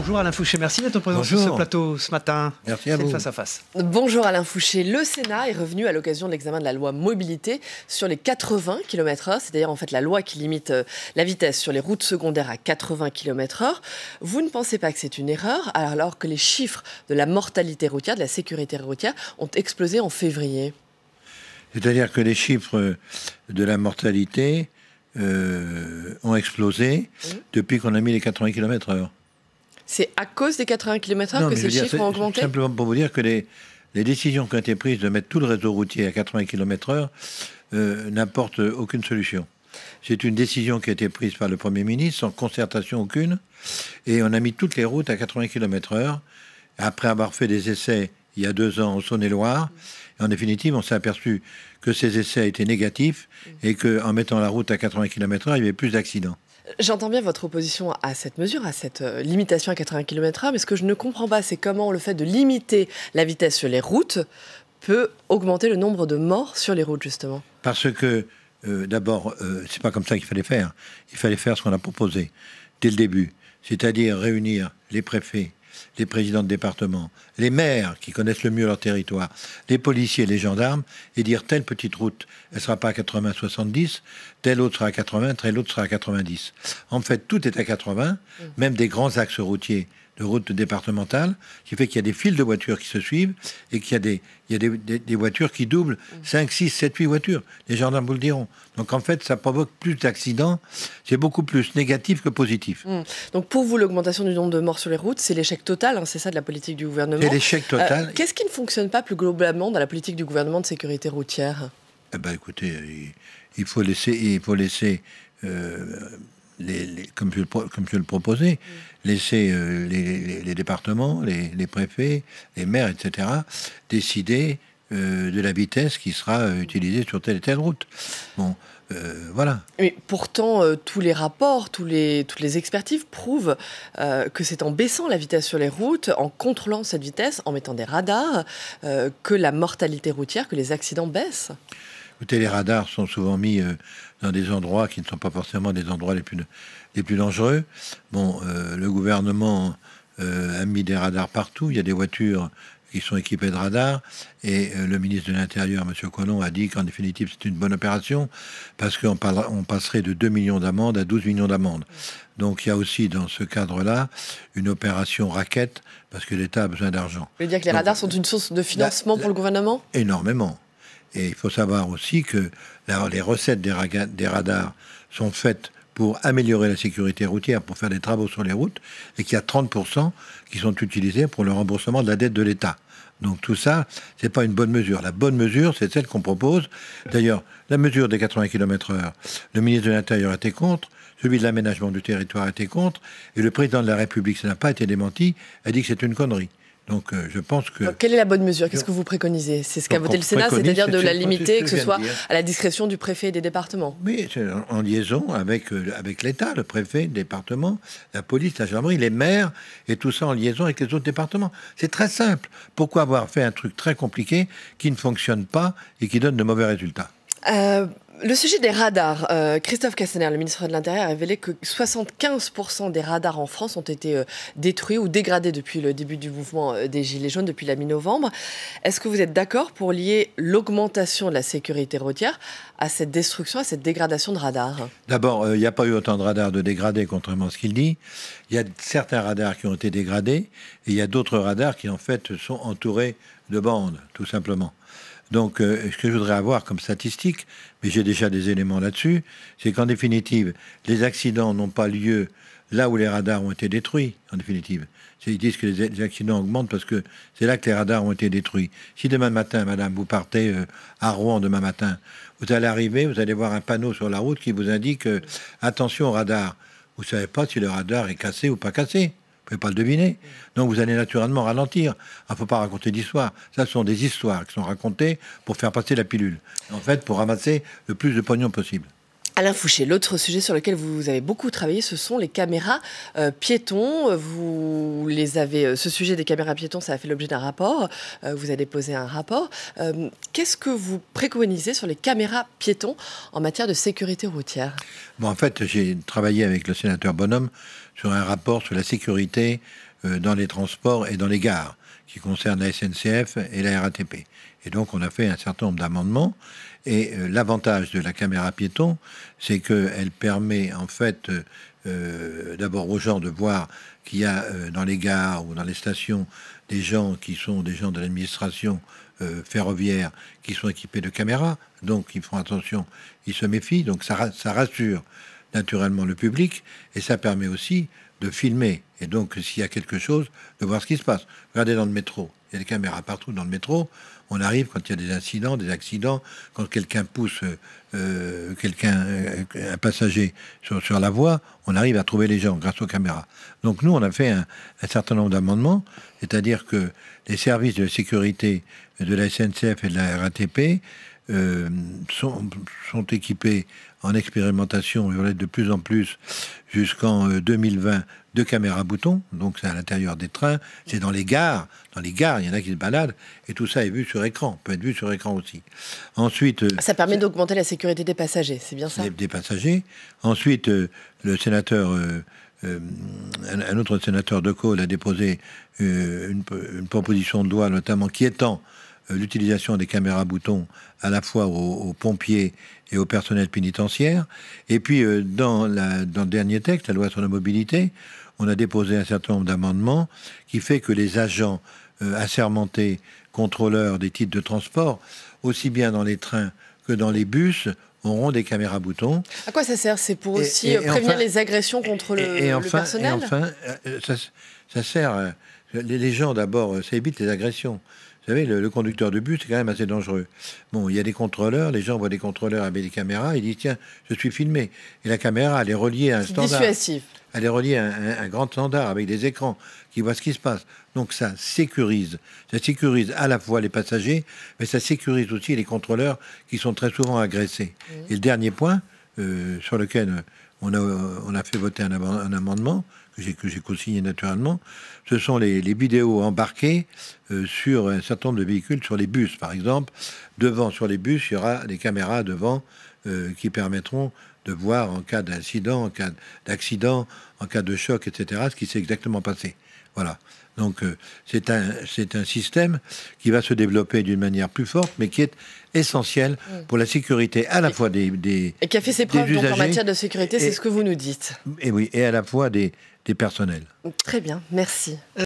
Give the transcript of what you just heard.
Bonjour Alain Fouché, merci d'être présent sur ce plateau ce matin. Merci à vous. Face à face. Bonjour Alain Fouché. Le Sénat est revenu à l'occasion de l'examen de la loi mobilité sur les 80 km/h, c'est-à-dire en fait la loi qui limite la vitesse sur les routes secondaires à 80 km/h. Vous ne pensez pas que c'est une erreur alors que les chiffres de la mortalité routière, de la sécurité routière ont explosé en février? C'est-à-dire que les chiffres de la mortalité ont explosé depuis qu'on a mis les 80 km/h. C'est à cause des 80 km/h que ces chiffres ont augmenté? Simplement pour vous dire que les décisions qui ont été prises de mettre tout le réseau routier à 80 km/h n'apportent aucune solution. C'est une décision qui a été prise par le Premier ministre sans concertation aucune, et on a mis toutes les routes à 80 km/h, après avoir fait des essais il y a 2 ans en Saône-et-Loire. Et en définitive, on s'est aperçu que ces essais étaient négatifs et qu'en mettant la route à 80 km/h, il y avait plus d'accidents. J'entends bien votre opposition à cette mesure, à cette limitation à 80 km/h, mais ce que je ne comprends pas, c'est comment le fait de limiter la vitesse sur les routes peut augmenter le nombre de morts sur les routes, justement. Parce que, d'abord, c'est pas comme ça qu'il fallait faire. Il fallait faire ce qu'on a proposé dès le début, c'est-à-dire réunir les préfets, les présidents de département, les maires qui connaissent le mieux leur territoire, les policiers, les gendarmes, et dire telle petite route, elle ne sera pas à 80-70, telle autre sera à 80, telle autre sera à 90. En fait, tout est à 80, même des grands axes routiers de routes départementales, qui fait qu'il y a des files de voitures qui se suivent et qu'il y a des voitures qui doublent 5, 6, 7, 8 voitures. Les gendarmes vous le diront. Donc en fait, ça provoque plus d'accidents. C'est beaucoup plus négatif que positif. Donc pour vous, l'augmentation du nombre de morts sur les routes, c'est l'échec total, hein, c'est ça de la politique du gouvernement? C'est l'échec total. Qu'est-ce qui ne fonctionne pas plus globalement dans la politique du gouvernement de sécurité routière? Eh ben, écoutez, il faut laisser comme je le proposais, laisser les départements, les préfets, les maires, etc., décider de la vitesse qui sera utilisée sur telle et telle route. Bon, voilà. Mais pourtant, tous les rapports, toutes les expertises prouvent que c'est en baissant la vitesse sur les routes, en contrôlant cette vitesse, en mettant des radars, que la mortalité routière, que les accidents baissent. Écoutez, les radars sont souvent mis dans des endroits qui ne sont pas forcément des endroits les plus dangereux. Bon, le gouvernement a mis des radars partout. Il y a des voitures qui sont équipées de radars. Et le ministre de l'Intérieur, M. Collomb, a dit qu'en définitive, c'est une bonne opération parce qu'on passerait de 2 millions d'amendes à 12 millions d'amendes. Donc il y a aussi dans ce cadre-là une opération raquette parce que l'État a besoin d'argent. Vous voulez dire que les radars sont une source de financement pour le gouvernement? Énormément. Et il faut savoir aussi que les recettes des radars sont faites pour améliorer la sécurité routière, pour faire des travaux sur les routes, et qu'il y a 30% qui sont utilisés pour le remboursement de la dette de l'État. Donc tout ça, c'est pas une bonne mesure. La bonne mesure, c'est celle qu'on propose. D'ailleurs, la mesure des 80 km/h, le ministre de l'Intérieur était contre, celui de l'aménagement du territoire était contre, et le président de la République, ça n'a pas été démenti, a dit que c'est une connerie. Donc je pense que... Donc, quelle est la bonne mesure? Qu'est-ce que vous préconisez? C'est ce qu'a voté le Sénat, c'est-à-dire de la limiter, que ce soit à la discrétion du préfet et des départements? Oui, en liaison avec l'État, le préfet, le département, la police, la gendarmerie, les maires, et tout ça en liaison avec les autres départements. C'est très simple. Pourquoi avoir fait un truc très compliqué qui ne fonctionne pas et qui donne de mauvais résultats? Le sujet des radars, Christophe Castaner, le ministre de l'Intérieur, a révélé que 75% des radars en France ont été détruits ou dégradés depuis le début du mouvement des Gilets jaunes, depuis la mi-novembre. Est-ce que vous êtes d'accord pour lier l'augmentation de la sécurité routière à cette destruction, à cette dégradation de radars? D'abord, il n'y a pas eu autant de radars de dégradés, contrairement à ce qu'il dit. Il y a certains radars qui ont été dégradés, et il y a d'autres radars qui, en fait, sont entourés de bandes, tout simplement. Donc, ce que je voudrais avoir comme statistique, mais j'ai déjà des éléments là-dessus, c'est qu'en définitive, les accidents n'ont pas lieu là où les radars ont été détruits, en définitive. Ils disent que les accidents augmentent parce que c'est là que les radars ont été détruits. Si demain matin, madame, vous partez à Rouen demain matin, vous allez arriver, vous allez voir un panneau sur la route qui vous indique attention au radar. Vous ne savez pas si le radar est cassé ou pas cassé. Vous ne pouvez pas le deviner. Donc vous allez naturellement ralentir. Il ne faut pas raconter d'histoires. Ça, ce sont des histoires qui sont racontées pour faire passer la pilule. En fait, pour ramasser le plus de pognon possible. Alain Fouché, l'autre sujet sur lequel vous avez beaucoup travaillé, ce sont les caméras piétons. Vous les avez, ce sujet des caméras piétons, ça a fait l'objet d'un rapport. Vous avez déposé un rapport. Qu'est-ce que vous préconisez sur les caméras piétons en matière de sécurité routière? Bon, en fait, j'ai travaillé avec le sénateur Bonhomme sur un rapport sur la sécurité dans les transports et dans les gares, qui concernent la SNCF et la RATP. Et donc, on a fait un certain nombre d'amendements. Et l'avantage de la caméra piéton, c'est qu'elle permet, en fait, d'abord aux gens de voir qu'il y a dans les gares ou dans les stations des gens qui sont des gens de l'administration ferroviaire qui sont équipés de caméras. Donc, ils font attention, ils se méfient. Donc, ça rassure naturellement le public. Et ça permet aussi de filmer. Et donc, s'il y a quelque chose, de voir ce qui se passe. Regardez dans le métro. Il y a des caméras partout dans le métro. On arrive quand il y a des incidents, des accidents, quand quelqu'un pousse un passager sur la voie, on arrive à trouver les gens grâce aux caméras. Donc nous, on a fait un certain nombre d'amendements, c'est-à-dire que les services de sécurité de la SNCF et de la RATP sont équipés en expérimentation, il y en a de plus en plus jusqu'en 2020 de caméras boutons, donc c'est à l'intérieur des trains, c'est dans les gares. Dans les gares, il y en a qui se baladent, et tout ça est vu sur écran, peut être vu sur écran aussi. Ensuite, ça permet d'augmenter la sécurité des passagers, c'est bien ça? Des passagers. Ensuite, le sénateur, un autre sénateur de Caux a déposé une proposition de loi, notamment qui étend l'utilisation des caméras boutons à la fois aux pompiers et au personnel pénitentiaire. Et puis, dans le dernier texte, la loi sur la mobilité, on a déposé un certain nombre d'amendements qui fait que les agents assermentés, contrôleurs des titres de transport, aussi bien dans les trains que dans les bus, auront des caméras boutons. À quoi ça sert? C'est pour aussi prévenir les agressions contre le personnel? Et enfin, ça sert... les gens, d'abord, ça évite les agressions. Vous savez, le conducteur de bus, c'est quand même assez dangereux. Bon, il y a des contrôleurs, les gens voient des contrôleurs avec des caméras, ils disent, tiens, je suis filmé. Et la caméra, elle est reliée à un standard. Dissuasif. Elle est reliée à un grand standard avec des écrans qui voient ce qui se passe. Donc ça sécurise. Ça sécurise à la fois les passagers, mais ça sécurise aussi les contrôleurs qui sont très souvent agressés. Et le dernier point, sur lequel on a fait voter un amendement, que j'ai co-signé naturellement, ce sont les vidéos embarquées sur un certain nombre de véhicules, sur les bus par exemple. Devant, sur les bus, il y aura des caméras devant qui permettront de voir en cas d'incident, en cas d'accident, en cas de choc, etc., ce qui s'est exactement passé. Voilà. Donc c'est un système qui va se développer d'une manière plus forte, mais qui est essentiel pour la sécurité à la fois des et qui a fait ses preuves donc en matière de sécurité, c'est ce que vous nous dites. Et oui, et à la fois des personnels. Très bien, merci.